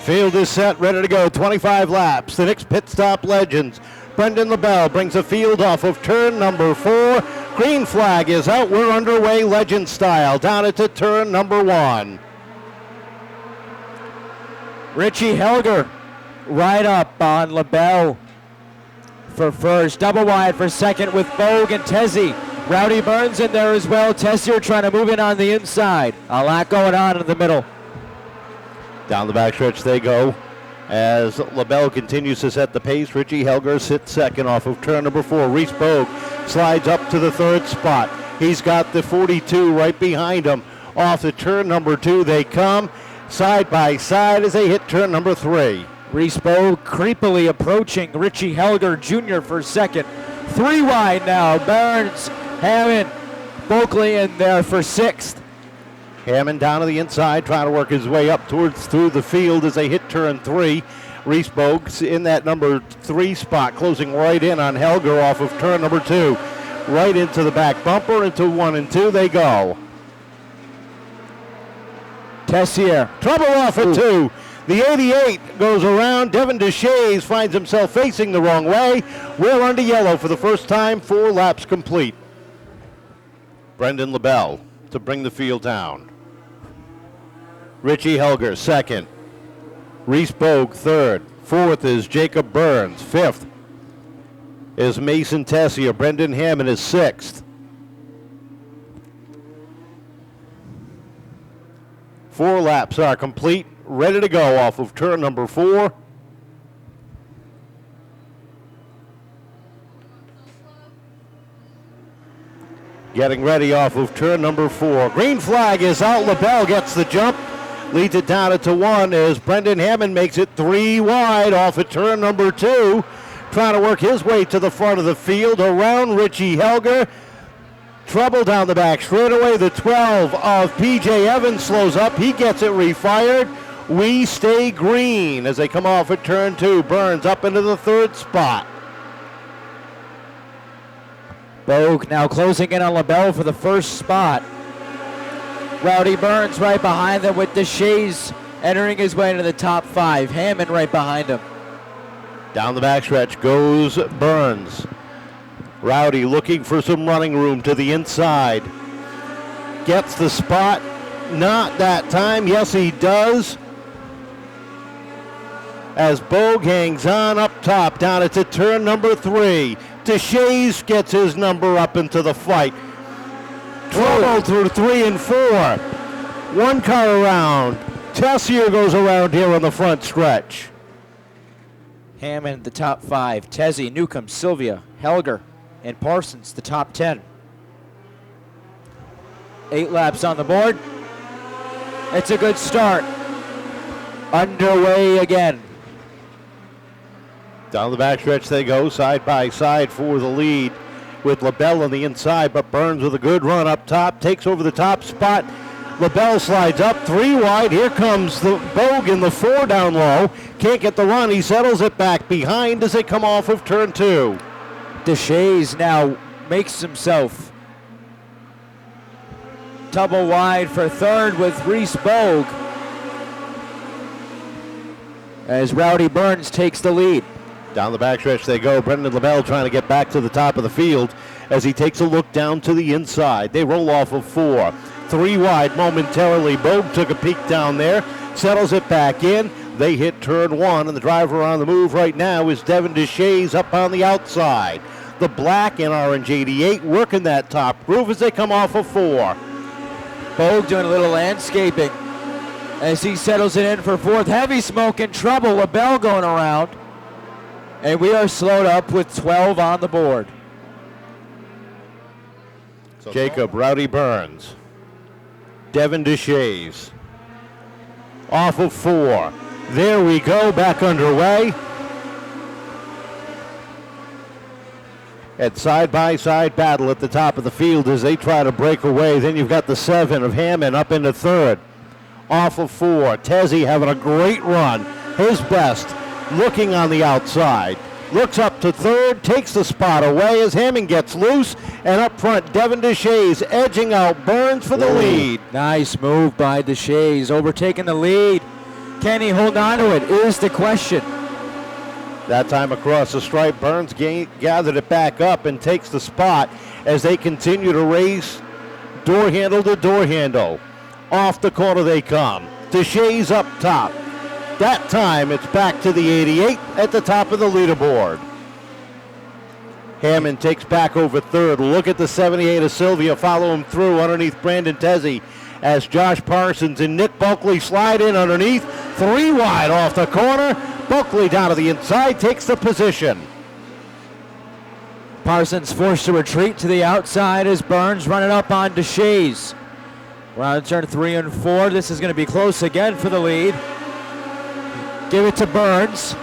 Field is set, ready to go, 25 laps. The next pit stop, Legends. Brendan LaBelle brings the field off of turn number 4. Green flag is out. We're underway Legend style. Down into turn number 1. Richie Helger right up on LaBelle for first. Double wide for second with Bogue and Tezzy. Rowdy Burns in there as well. Tessier trying to move in on the inside. A lot going on in the middle. Down the backstretch they go as LaBelle continues to set the pace. Richie Helger sits second off of turn number 4. Reese Bogue slides up to the 3rd spot. He's got the 42 right behind him. Off the turn number 2 they come side by side as they hit turn number 3. Reese Bogue creepily approaching Richie Helger Jr. for second. 3 wide now. Burns, Hammond, Bulkley in there for 6th. Hammond down to the inside, trying to work his way up through the field as they hit turn 3. Reese Bogue's in that number 3 spot, closing right in on Helger off of turn number 2. Right into the back bumper, into 1 and 2 they go. Tessier. Trouble off at 2. The 88 goes around. Devin Deshays finds himself facing the wrong way. We're under yellow for the first time. 4 laps complete. Brendan LaBelle to bring the field down. Richie Helger, second. Reese Bogue, third. 4th is Jacob Burns. 5th is Mason Tessier. Brendan Hammond is 6th. 4 laps are complete. Ready to go off of turn number 4. Getting ready off of turn number 4. Green flag is out. LaBelle gets the jump. Leads it down into 1 as Brendan Hammond makes it 3 wide off of turn number 2. Trying to work his way to the front of the field around Richie Helger. Trouble down the back straightaway. The 12 of P.J. Evans slows up. He gets it refired. We stay green as they come off at turn 2. Burns up into the 3rd spot. Bogue now closing in on LaBelle for the 1st spot. Rowdy Burns right behind them with Deshays entering his way into the top 5. Hammond right behind him. Down the backstretch goes Burns. Rowdy looking for some running room to the inside. Gets the spot. Not that time. Yes, he does. As Bogue hangs on up top, down into turn number 3. Deshays gets his number up into the fight. Trouble through 3 and 4. 1 car around. Tessier goes around here on the front stretch. Hammond, the top 5. Tezzy, Newcomb, Sylvia, Helger, and Parsons, the top 10. 8 laps on the board. It's a good start. Underway again. Down the backstretch they go, side by side for the lead with LaBelle on the inside, but Burns with a good run up top, takes over the top spot. LaBelle slides up 3 wide. Here comes the Bogue in the 4 down low. Can't get the run. He settles it back behind as they come off of turn 2. Deshays now makes himself double wide for 3rd with Reese Bogue as Rowdy Burns takes the lead. Down the backstretch they go. Brendan LaBelle trying to get back to the top of the field as he takes a look down to the inside. They roll off of 4. 3 wide momentarily. Bogue took a peek down there, settles it back in. They hit turn 1, and the driver on the move right now is Devin Deshays up on the outside. The black and orange 88 working that top groove as they come off of 4. Bogue doing a little landscaping as he settles it in for 4th. Heavy smoke and trouble. LaBelle going around. And we are slowed up with 12 on the board. Jacob Rowdy Burns. Devin Deshays. Off of 4. There we go, back underway. At side-by-side battle at the top of the field as they try to break away. Then you've got the 7 of Hammond up into 3rd. Off of 4. Tezzy having a great run. His best. Looking on the outside. Looks up to 3rd. Takes the spot away as Hammond gets loose. And up front, Devin Deshays edging out Burns for the lead. Nice move by Deshays. Overtaking the lead. Can he hold on to it is the question. That time across the stripe, Burns gathered it back up and takes the spot as they continue to race door handle to door handle. Off the corner they come. DeShay's up top. That time it's back to the 88 at the top of the leaderboard. Hammond takes back over third. Look at the 78 of Sylvia follow him through underneath Brandon Tezzi as Josh Parsons and Nick Bulkley slide in underneath. 3 wide off the corner. Bulkley down to the inside takes the position. Parsons forced to retreat to the outside as Burns running up on DeShay's. Round turn 3 and 4. This is going to be close again for the lead. Give it to Burns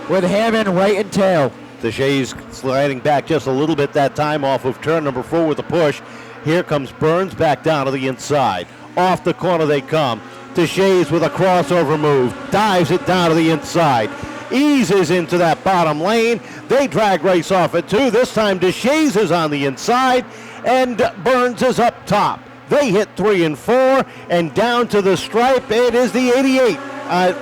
with Hammond right and tail. DeShay's sliding back just a little bit that time off of turn number 4 with a push. Here comes Burns back down to the inside. Off the corner they come. DeShay's with a crossover move. Dives it down to the inside. Eases into that bottom lane. They drag race off it too. This time DeShay's is on the inside and Burns is up top. They hit 3 and 4 and down to the stripe. It is the 88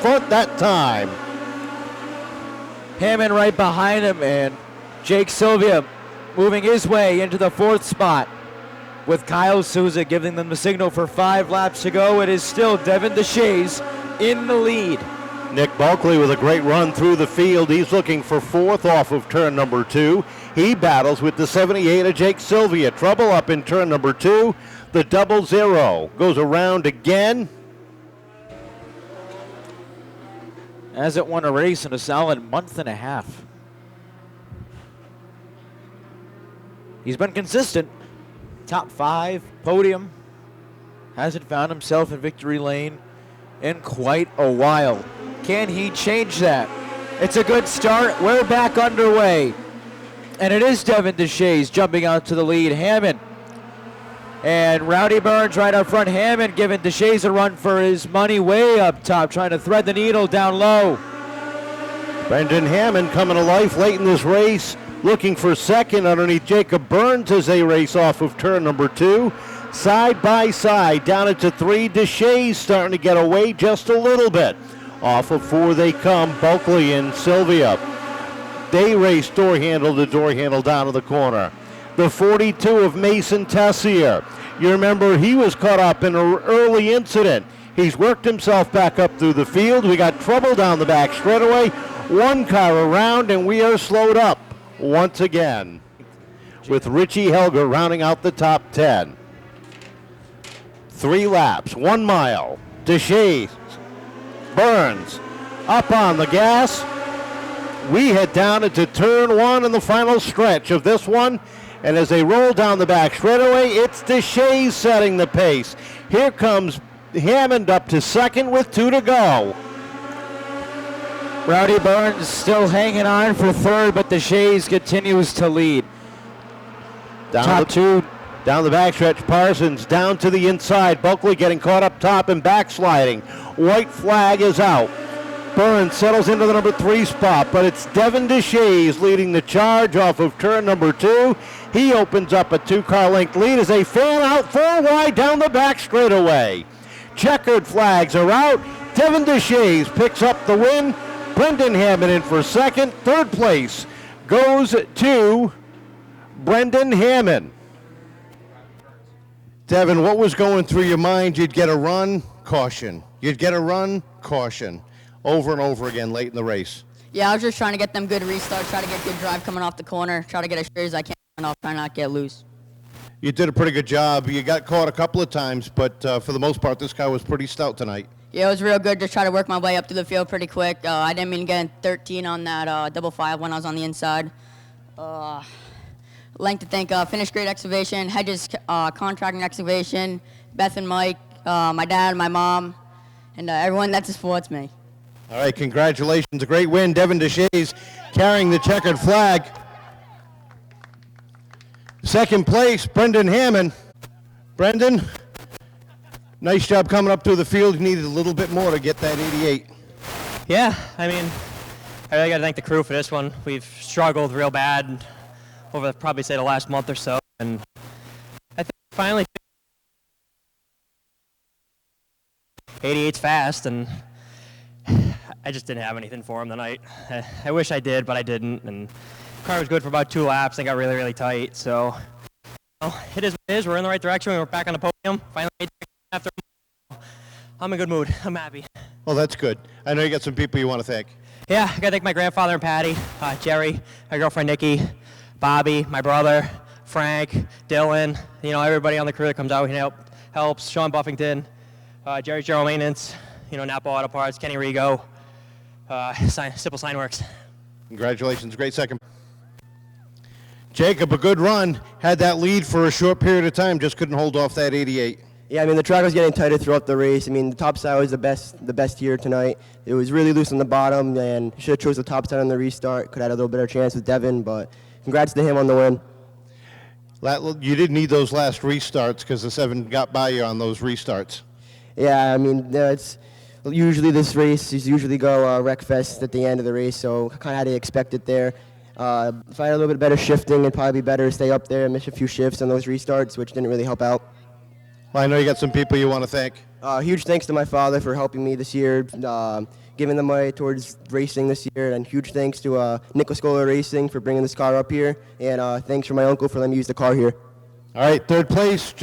front that time. Hammond right behind him, and Jake Sylvia moving his way into the 4th spot with Kyle Souza giving them the signal for 5 laps to go. It is still Devin DeShay's in the lead. Nick Bulkley with a great run through the field. He's looking for 4th off of turn number 2. He battles with the 78 of Jake Sylvia. Trouble up in turn number 2. The 00 goes around again. Hasn't won a race in a solid month and a half. He's been consistent. Top 5, podium. Hasn't found himself in victory lane in quite a while. Can he change that? It's a good start. We're back underway. And it is Devin DeShay's jumping out to the lead. Hammond and Rowdy Burns right up front. Hammond giving DeShay's a run for his money way up top, trying to thread the needle down low. Brendan Hammond coming to life late in this race, looking for 2nd underneath Jacob Burns as they race off of turn number 2. Side by side, down into 3. DeShay's starting to get away just a little bit. Off of 4 they come, Bulkley and Sylvia. They race door handle to door handle down to the corner. The 42 of Mason Tessier. You remember he was caught up in an early incident. He's worked himself back up through the field. We got trouble down the back straightaway. 1 car around and we are slowed up once again with Richie Helger rounding out the top 10. 3 laps, 1 mile. DeShay, Burns up on the gas. We head down into turn 1 in the final stretch of this one. And as they roll down the back straightaway, it's DeShay setting the pace. Here comes Hammond up to 2nd with 2 to go. Rowdy Burns still hanging on for 3rd, but DeShay's continues to lead. Top 2. Down the backstretch, Parsons down to the inside. Bulkley getting caught up top and backsliding. White flag is out. Burns settles into the number 3 spot, but it's Devin DeShay's leading the charge off of turn number 2. He opens up a 2-car length lead as they fan out 4 wide down the back straightaway. Checkered flags are out. Devin DeShay's picks up the win. Brendan Hammond in for 2nd. 3rd place goes to Brendan Hammond. Devin, what was going through your mind? You'd get a run, caution. You'd get a run, caution. Over and over again late in the race. Yeah, I was just trying to get them good restarts, try to get good drive coming off the corner, try to get as straight as I can, and I'll try not get loose. You did a pretty good job. You got caught a couple of times, but for the most part, this guy was pretty stout tonight. Yeah, it was real good. Just try to work my way up through the field pretty quick. I didn't mean to get in 13 on that double 5 when I was on the inside. Length to think, finished grade excavation, Hedges contracting excavation, Beth and Mike, my dad, my mom, and everyone that supports me. All right, congratulations. A great win. Devin DeShay's carrying the checkered flag. 2nd place, Brendan Hammond. Brendan, nice job coming up through the field. You needed a little bit more to get that 88. Yeah, I mean, I really got to thank the crew for this one. We've struggled real bad over probably say the last month or so, and I think finally 88's fast, and I just didn't have anything for him tonight. I wish I did, but I didn't. And the car was good for about 2 laps and got really, really tight. So it is what it is. We're in the right direction. We're back on the podium. Finally, after I'm in a good mood. I'm happy. Well, that's good. I know you got some people you want to thank. Yeah, I got to thank my grandfather and Patty, Jerry, my girlfriend Nikki, Bobby, my brother, Frank, Dylan, everybody on the crew that comes out and helps, Sean Buffington, Jerry's General Maintenance, Napa Auto Parts, Kenny Rigo, Simple Sign Works. Congratulations. Great second. Jacob, a good run. Had that lead for a short period of time. Just couldn't hold off that 88. Yeah, the track was getting tighter throughout the race. The top side was the best here tonight. It was really loose on the bottom, and should have chose the top side on the restart. Could have had a little better chance with Devin, but congrats to him on the win. You didn't need those last restarts because the 7 got by you on those restarts. Yeah, it's usually this race is usually go wreck fest at the end of the race, so kind of had to expect it there. If I had a little bit better shifting, it'd probably be better to stay up there and miss a few shifts on those restarts, which didn't really help out. Well, I know you got some people you want to thank. Huge thanks to my father for helping me this year, giving the money towards racing this year, and huge thanks to Nick Lascola Racing for bringing this car up here, and thanks for my uncle for letting me use the car here. All right, third place.